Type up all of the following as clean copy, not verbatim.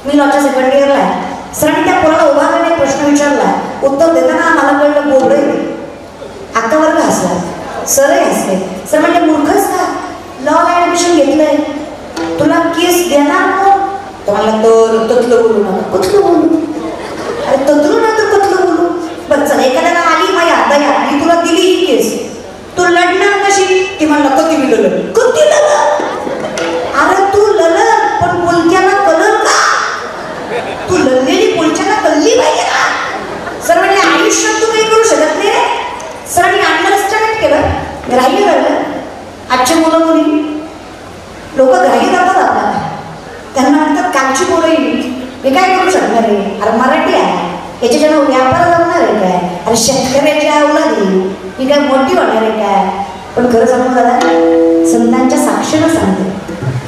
मी लॉच्या second इयरला आहे. सरांनी त्या पोराला उभारल्याने प्रश्न विचारला, उत्तर देताना मला कळलं बोबडे. अक्का वर्ग हसला, सरही हसले. सर म्हणजे मूर्खच का, लॉला ऍडमिशन घेतलंय, तुला केस देणार कोण? तो म्हणला तर ततलं बोलू नका. कुठलं बोलू? अरे ततलं ना तर कतलं बोलू. बरं चल, एखाद्याला आली माया दया आणि तुला दिली ही केस, तू लढणार कशी? ती म्हणला कधी मी लढ. कधी लढ? अरे तू लढ पण पुलक्याला कलर का? तू लढलेली पुलक्याला कल्ली पाहिजे का? सर म्हणले आयुष्यात तू काही करू शकत नाही रे. सरांनी अंडरस्टँड केलं, ग्राह्य झालं. आजचे मुलं मुली लोक ग्राह्य करतात आपल्याला, त्यांना म्हणतात कालची पोरं येईल, मी काय करू शकणार आहे? अरे मराठी आहे, याच्या ज्यांना व्यापार जमणार आहे काय? अरे शेतकऱ्याची औलादी, मी काय मोठी होणार आहे काय? पण खरं सांगू दादा, संतांच्या साक्षीनं सांगते,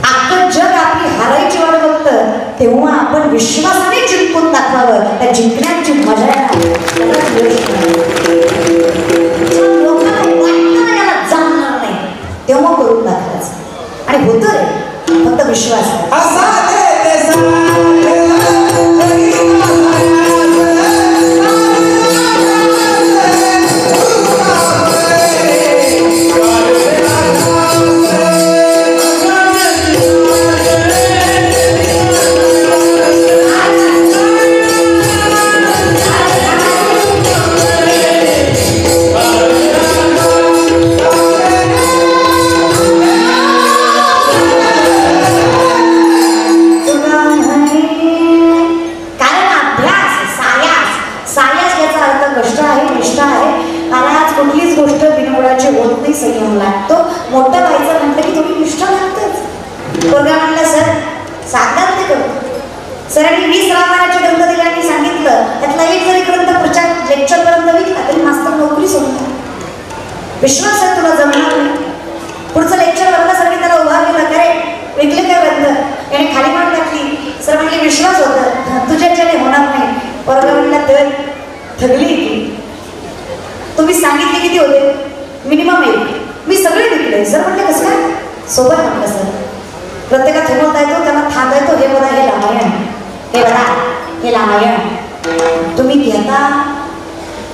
अख्खं जग आपली हारायची वाट बघतं, तेव्हा आपण विश्वासाने जिंकून दाखवावं. त्या जिंकण्याची मजा लोकांना वाटतं ना याला जमणार नाही, तेव्हा करून दाखवायचं. आणि होतं रे, फक्त विश्वास. संयम लागतो. मोठं व्हायचं म्हटलं की थोडी निष्ठा लागतच. पोरगा म्हणला सर साधन ते करतो. सरांनी 20 रामायणाचे ग्रंथ दिले आणि सांगितलं त्यातला एक जरी ग्रंथ पुढच्या लेक्चर पर्यंत विकला तरी मास्तर नोकरी सोडणार. विश्वास आहे तुला जमणार नाही. पुढचं लेक्चर भरण्यासाठी त्याला उभा केला, काय विकले काय ग्रंथ? याने खाली मान टाकली. सर म्हणले विश्वास होता तुझ्याच्याने होणार नाही. पोरगा म्हणला तर ठगली की तुम्ही सांगितले किती होते? मिनिमम 1. मी सगळे विकले. सर म्हटलं कसं काय? सोबत म्हटलं सर प्रत्येकात थोडता येतो, त्यांना थांबता येतो. हे बघा हे रामायण, हे बघा हे रामायण तुम्ही घेता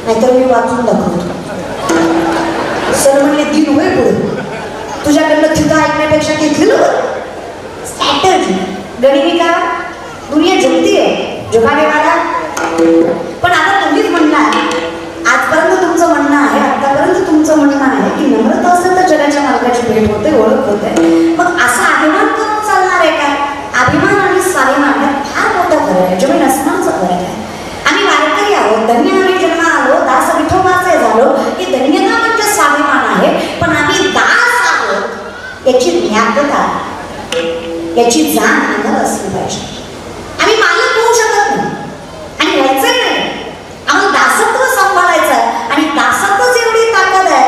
नाहीतर मी वाचून दाखवतो. सर म्हणले दिन होय पुढे तुझ्याकडनं तिथं ऐकण्यापेक्षा घेतलेलं स्ट्रॅटर्जी गणिमिका दुनिया जमती आहे जुगाने वाला. पण आता तुम्हीच म्हणणार, आजपर्यंत तुमचं म्हणणं आहे, आतापर्यंत तुमचं म्हणणं आहे की नम्रता असेल तर जगाच्या मार्गाची भेट होते, ओळख होते. मग असा अभिमान करून चालणार आहे का? अभिमान आणि स्वाभिमान यात फार मोठा फरक आहे, जमीन अस्मानाचा फरक आहे. आम्ही वारकरी आहोत, धन्य आम्ही जन्म आलो, दास विठोबाचे झालो, ही धन्यता म्हणजे स्वाभिमान आहे. पण आम्ही दास आहोत याची ज्ञातता, याची जाण आम्हाला असली पाहिजे. आम्ही मालक होऊ शकत नाही आणि व्हायचं नाही. आम्हाला दासत्व सांभाळायचं आणि दासत्वच एवढी ताकद आहे.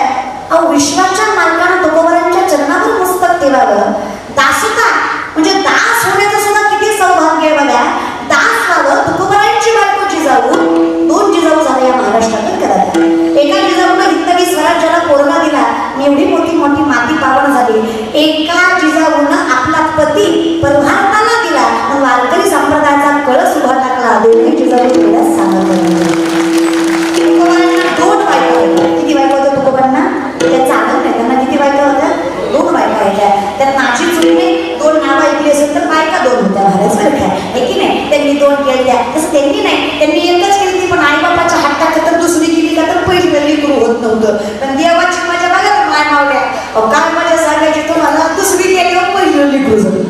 अहो विश्वाच्या मालकानं तुकोबरांच्या चरणावर मस्तक ठेवावं. दासता म्हणजे दास होण्याचं सुद्धा किती सौभाग्य आहे बघा. दास व्हावं. तुकोबरांची बायको जिजाऊ, 2 जिजाऊ झाले या महाराष्ट्रात करायला. एका जिजाऊनं हिंदवी स्वराज्याला कोरोना दिला आणि एवढी मोठी मोठी माती पावन झाली. एका जिजाऊनं आपला पती परभारताला दिला आणि वारकरी संप्रदायाचा कळस उभा टाकला. 2 जिजाऊ थोड्याच सांगत किती बायका होत्या तुकोबांना? त्या चालत नाही, त्यांना किती बायका होत्या? 2 बायका होत्या. त्यात माझी चुकीने 2 नावं ऐकली असेल तर बायका 2 होत्या. महाराज आहे की नाही? त्यांनी 2 केल्या तसं त्यांनी नाही, त्यांनी एकच केली पण आई बापाच्या हट्टात तर दुसरी केली का तर पहिली वेळी करू होत नव्हतं. पण देवाची माझ्या बघा तर माय मावल्या काय माझ्या सांगायची तुम्हाला, दुसरी केल्यावर पहिली वेळी करू जाऊ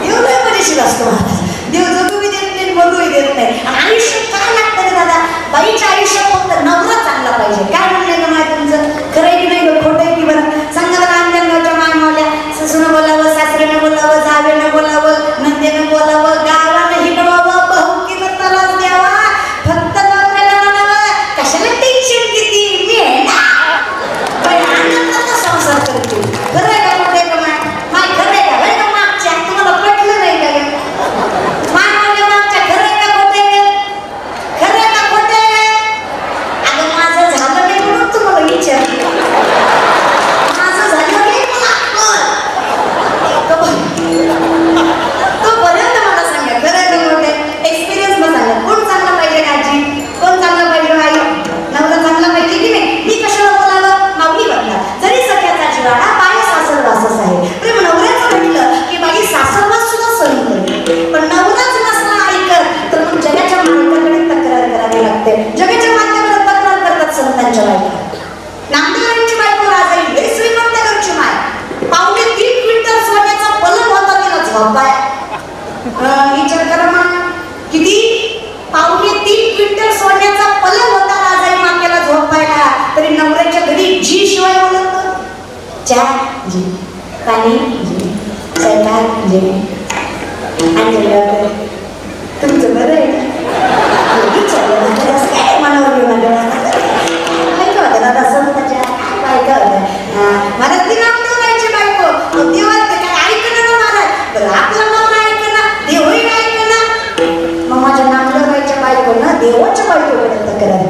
एवढं मजेशीर असतो महाराज. देव जगूही देत नाही, मरूही देत नाही. आयुष्य काय लागतं झोपाय विचार करा मग किती 2.5 क्विंटल सोन्याचा पलंग होता राजाई मातेला झोपायला तरी नवऱ्याच्या घरी जी शिवाय बोलत चहा जी पाणी जी स्वयंपाक जी आणि तुमचं बरं आहे काय मनावर घेऊन बायका मला ती नाव देवायची बायको देवाचं काय ऐकलं ना महाराज बरं आपलं नाव ऐकलं ना देवही नाही ऐकलं ना मग माझ्या नामदेवाच्या बायको ना देवाच्या बायकोकडे तक्रार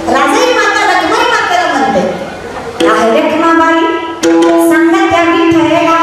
राजाई माताला किंवा माताला म्हणते आहे रे कुमाबाई सांगा त्या विठ्ठला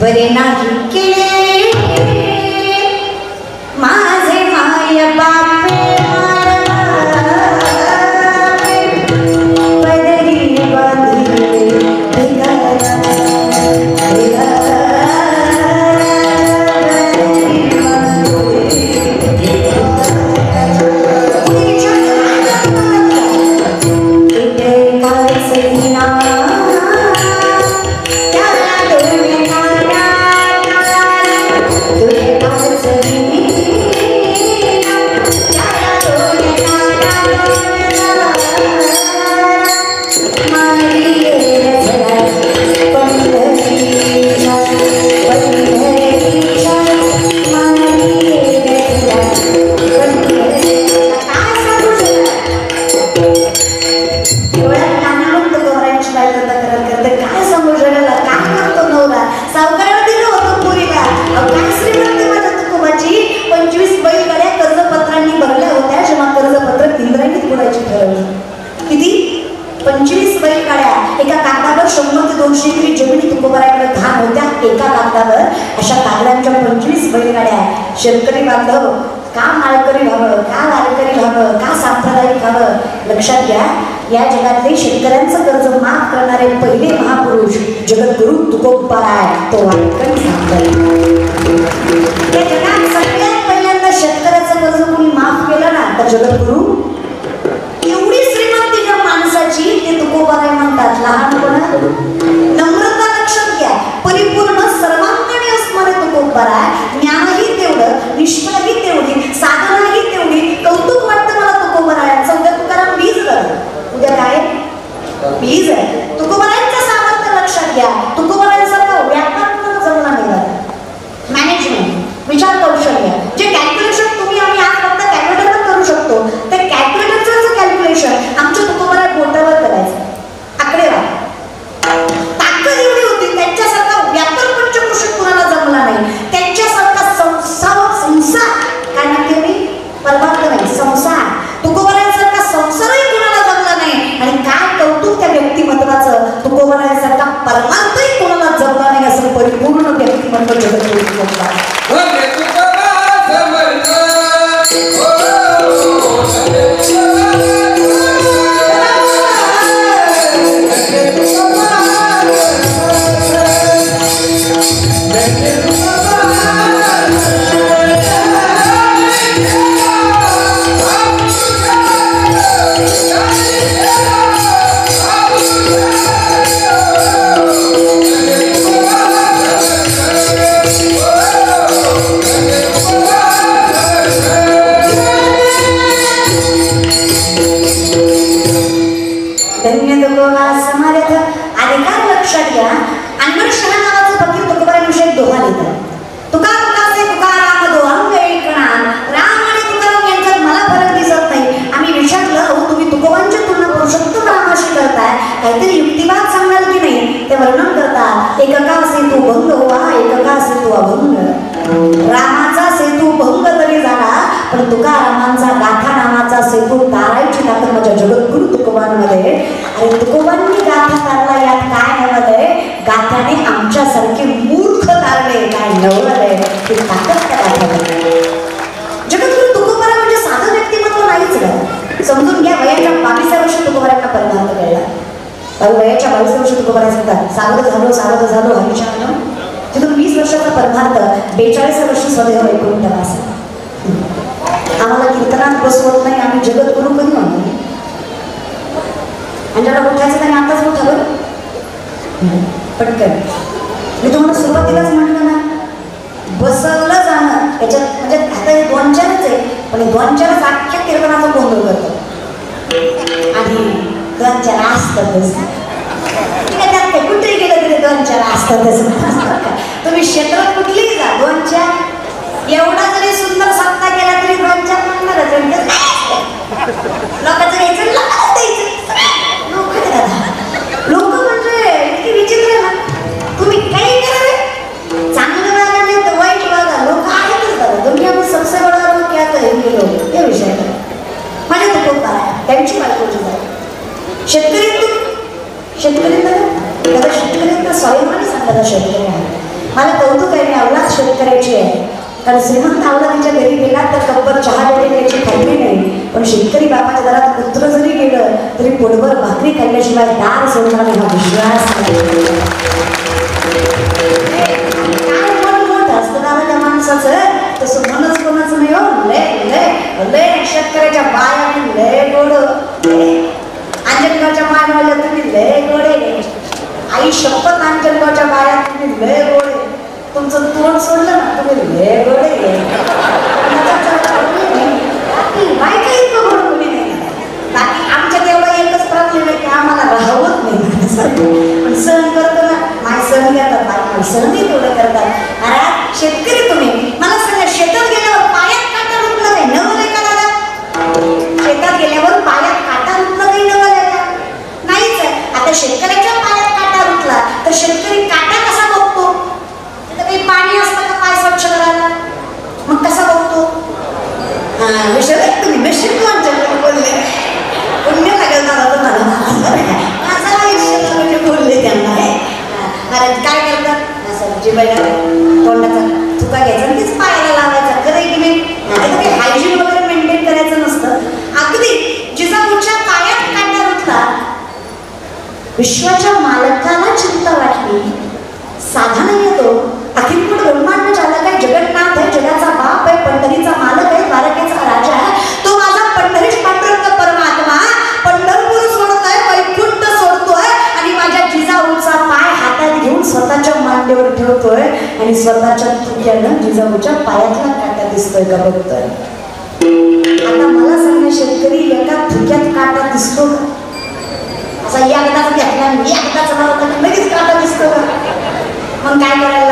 बरे नाही केले माझे माय बापे पदरी बांधले शेतकरी बांधव का माळकरी व्हावं का वारकरी व्हावं का सांप्रदायिक व्हावं लक्षात घ्या या जगातले शेतकऱ्यांचं कर्ज माफ करणारे पहिले महापुरुष जगद्गुरु तुकोबाराय तो वारकरी या जगात सगळ्यात पहिल्यांदा शेतकऱ्याचं कर्ज कोणी माफ केलं ना तर जगद्गुरु एवढी श्रीमंती ज्या माणसाची ते तुकोबाराय म्हणतात लहानपणा नम्रता लक्षात घ्या परिपूर्ण सर्वांकडे असणारे तुकोबाराय ज्ञानही तेवढं निष्ठाही तेवढी साधनाही तेवढी कौतुक वाटतं मला तुकोबारायांचं उद्या तुकाराम बीज कर उद्या काय बीज आहे तुकोबारायांचं सामर्थ्य लक्षात घ्या तुकोबारायांसारखा व्यापार जमला नाही मॅनेजमेंट विचार कौशल्य जे कॅल्क्युलेशन तुम्ही आम्ही आज फक्त कॅल्क्युलेटर करू शकतो ते कॅल्क्युलेटरचं कॅल्क्युलेशन आमच्या तुकोबाराय बोटावर करायचं आकडेवारी ताकद एवढी होती त्यांच्यासारखा व्यापार पंचकृषी कुणाला जमला नाही त्यांच्यासारखा संसार काय म्हणते मी परमार्थ नाही संसार तुकोबारायांसारखा संसारही कुणाला जमला नाही आणि काय कौतुक त्या व्यक्तिमत्वाचं गोवा समारथ अधिकार लक्षात घ्या. अनवर शहा नावाचं फकीर तुकोबाराविषयी दोहा लिहितात. तुका तुकाचे तुकाराम दोहंग ऐकणा. राम आणि तुकाराम यांच्यात मला फरक दिसत नाही. आम्ही विचारलं, अहो तुम्ही तुकोबांची तुलना पुरुषोत्तम रामाशी करताय, काहीतरी युक्तिवाद सांगाल की नाही? ते वर्णन करतात. एकका सेतू भंग व्हा, एकका सेतू अभंग. रामाचा सेतू भंग तरी झाला, पण तुकारामांचा गाथा नावाचा सेतू तारायची ताकद माझ्या जगद्गुरु तुकोबांमध्ये. आणि तुकोबांनी गाथा तारला, यात काय नवल आहे? गाथाने आमच्यासारखे मूर्ख तारले, काय नवल आहे? ती ताकद त्या गाथामध्ये. जगद्गुरु तुकोबारा म्हणजे साधं व्यक्तिमत्व नाहीच का? समजून घ्या. वयाच्या 22व्या वर्षी तुकोबारांना परमार्थ कळला. वयाच्या 22व्या वर्षी तुकोबारा सांगतात, सावध झालो हरिशानं. तिथून 20 वर्षाचा परमार्थ 42व्या वर्षी स्वदेह वैकुंठ वास. आम्हाला कीर्तनात बसवत नाही, आम्ही जगद्गुरु कधी म्हणतो. आणि ज्याला उठायचं त्याने आताच उठावं पटकन. मी तुम्हाला सुरुवातीलाच म्हटलं ना, बसवलं जाणं याच्यात म्हणजे आता हे 2-4च आहे, पण हे 2-4च अख्ख्या कीर्तनाचा गोंधळ करतो. आणि 2-4 असतातच. त्यात काही कुठेही गेलं तरी 2-4 असतातच. तुम्ही क्षेत्रात कुठलीही जा, 2-4 एवढा जरी सुंदर सप्ताह केला तरी 2-4 म्हणणारच. लोकांचं घ्यायचं, लोक म्हणजे इतकी विचित्र आहे ना. तुम्ही काही करा, चांगलं वागा नाही तर वाईट वागा, लोक आहेतच दादा. दुनियामध्ये सबसे बडा लोक क्या करेंगे लोग, हे विषय माझ्या तुकोबारा त्यांची बायकोची जाय. शेतकरी दादा शेतकरी तर स्वाभिमानी सांगता शेतकरी आहे. मला कौतुक आहे, मी अवलाद शेतकऱ्याची आहे. कारण श्रीमंत अवलादीच्या घरी गेला तर कब्बर चहा भेटेल याची खात्री नाही, पण शेतकरी बापाच्या घरात कुत्र जरी गेलं तरी पोटभर भाकरी खाल्ल्याशिवाय दार सोडणार हा विश्वास नाही. काय मन मोठं असतं दादा त्या माणसाचं, तसं मनच कोणाचं नाही हो. लय शेतकऱ्याच्या बाया लय गोड. अंजनगावच्या माय म्हणल्या तुम्ही लय गोडे. आई शपथ अंजनगावच्या बाया तुम्ही लय गोडे. तुमचं तोंड सोडलं ना तुम्ही लय गोडे. बायका इतकं गोड कोणी नाही. बाकी आमच्यात एवढा एकच प्रॉब्लेम आहे की आम्हाला राहवत नाही. पण सहन करतो ना, माय सहन करतात, बायका सहनही तेवढं करतात. अरे शेतकरी तुम्ही मला सांगा, शेतात गेल्यावर पायात काटा रुतला नाही नवल आहे का दादा? शेतात गेल्यावर पायात काटा रुतला नाही नवल आहे का? नाहीच आहे. आता शेतकऱ्याच्या पायात काटा रुतला तर शेतकरी काटा कसा बघतो? तिथं काही पाणी असतं का पाय स्वच्छ करायला? मग कसा बघतो? विषय तुम्ही निश्चित बोलले, पुण्य लागेल दादा तुम्हाला. म्हणजे बोलले त्यांना. कारण काय करतात असं जिबायला तोंडाचा चुका घ्यायचा आणि तेच पायाला लावायचा. खरं की नाही? काही हायजीन वगैरे मेंटेन करायचं नसतं. अगदी जिजाऊच्या पायात काटा रुतला, विश्वाच्या मालकाला चिंता वाटली. साधा नाही येतो, अखिलपूर्ण ब्रह्मांड चालक आहे, जगन्नाथ आहे, जगाचा बाप आहे, पंढरीचा मालक आहे, द्वारकेचा राजा आहे. तो माझा पंढरीश पांडुरंग परमात्मा पंढरपूर सोडतोय, वैकुंठ सोडतोय आणि माझ्या जिजाऊचा पाय हातात घेऊन स्वतःच्या मांडीवर ठेवतोय आणि स्वतःच्या थुक्यानं जिजाऊच्या पायातला काटा दिसतोय का बघतोय. आता मला सांगणे, शेतकरी एका थुक्यात काटा दिसतो का? असा एकदाच घेतला, एकदाच लावता लगेच काटा दिसतो का? मग काय करायला